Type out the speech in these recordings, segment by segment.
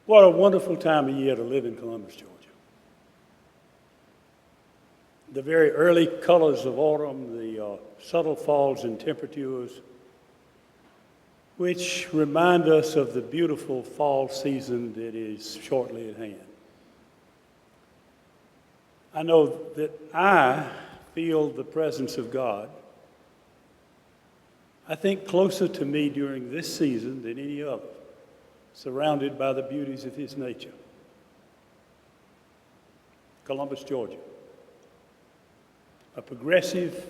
What a wonderful time of year to live in Columbus, Georgia. The very early colors of autumn, the subtle falls in temperatures, which remind us of the beautiful fall season that is shortly at hand. I know that I feel the presence of God, I think, closer to me during this season than any other, surrounded by the beauties of His nature. Columbus, Georgia. A progressive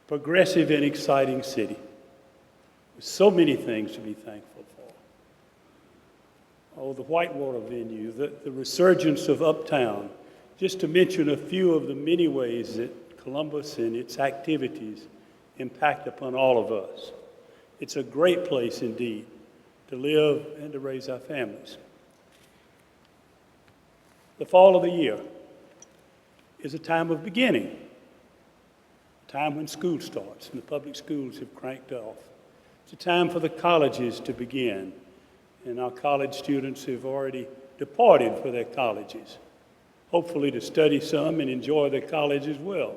and exciting city with so many things to be thankful for. Oh, the Whitewater venue, the resurgence of Uptown, just to mention a few of the many ways that Columbus and its activities impact upon all of us. It's a great place indeed to live and to raise our families. The fall of the year is a time of beginning, a time when school starts and the public schools have cranked off. It's a time for the colleges to begin, and our college students have already departed for their colleges, hopefully to study some and enjoy their college as well.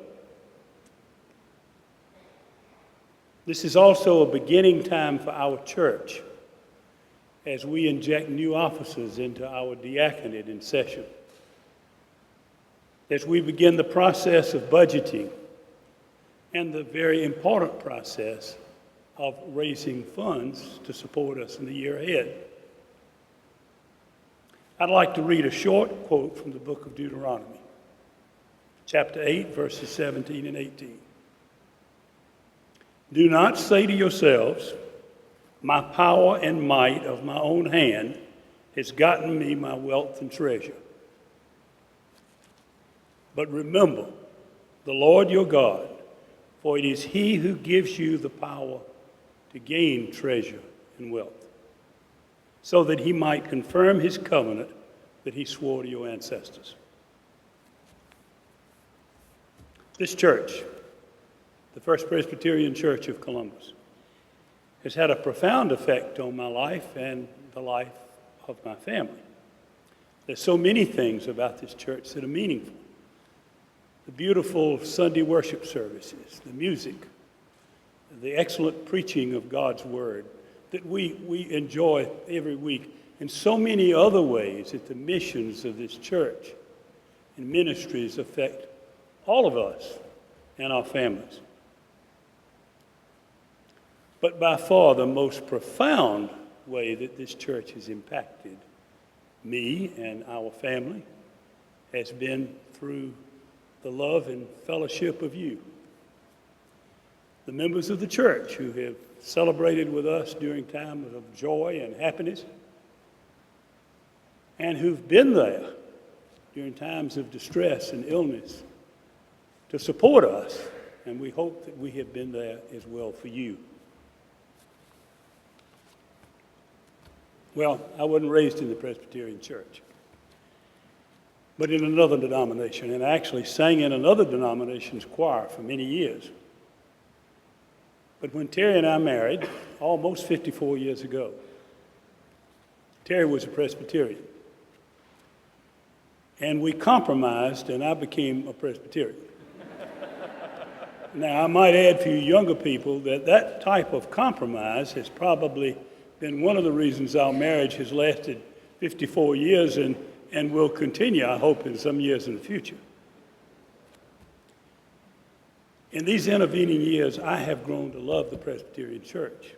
This is also a beginning time for our church as we inject new officers into our diaconate in session. As we begin the process of budgeting and the very important process of raising funds to support us in the year ahead. I'd like to read a short quote from the book of Deuteronomy, chapter 8, verses 17 and 18. Do not say to yourselves, my power and might of my own hand has gotten me my wealth and treasure. But remember the Lord your God, for it is He who gives you the power to gain treasure and wealth, so that He might confirm His covenant that He swore to your ancestors. This church, the First Presbyterian Church of Columbus, has had a profound effect on my life and the life of my family. There's so many things about this church that are meaningful. The beautiful Sunday worship services, the music, the excellent preaching of God's Word that we enjoy every week, and so many other ways that the missions of this church and ministries affect all of us and our families. But by far the most profound way that this church has impacted me and our family has been through the love and fellowship of you, the members of the church who have celebrated with us during times of joy and happiness, and who've been there during times of distress and illness to support us, and we hope that we have been there as well for you. Well, I wasn't raised in the Presbyterian Church, but in another denomination, and I actually sang in another denomination's choir for many years. But when Terry and I married, almost 54 years ago, Terry was a Presbyterian. And we compromised, and I became a Presbyterian. Now, I might add for you younger people that that type of compromise has probably been one of the reasons our marriage has lasted 54 years and will continue, I hope, in some years in the future. In these intervening years, I have grown to love the Presbyterian Church.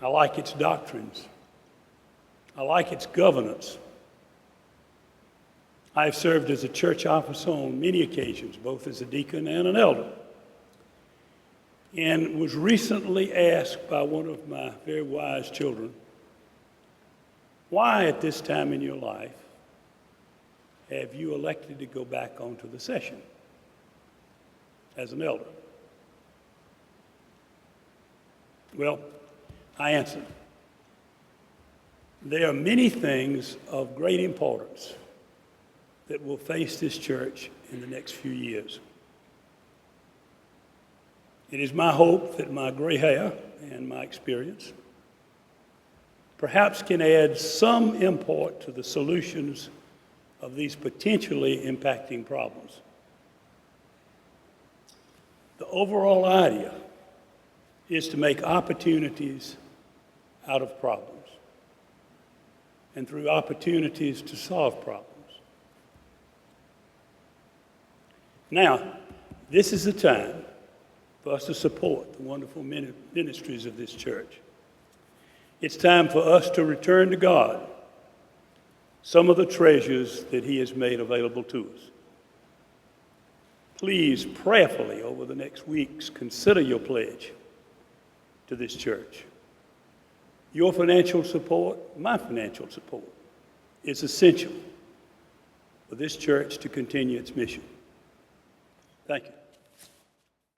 I like its doctrines. I like its governance. I have served as a church officer on many occasions, both as a deacon and an elder, and was recently asked by one of my very wise children, why at this time in your life have you elected to go back onto the session as an elder? Well, I answered, there are many things of great importance that will face this church in the next few years. It is my hope that my gray hair and my experience perhaps can add some import to the solutions of these potentially impacting problems. The overall idea is to make opportunities out of problems, and through opportunities to solve problems. Now, this is the time for us to support the wonderful ministries of this church. It's time for us to return to God some of the treasures that He has made available to us. Please, prayerfully over the next weeks, consider your pledge to this church. Your financial support, my financial support, is essential for this church to continue its mission. Thank you.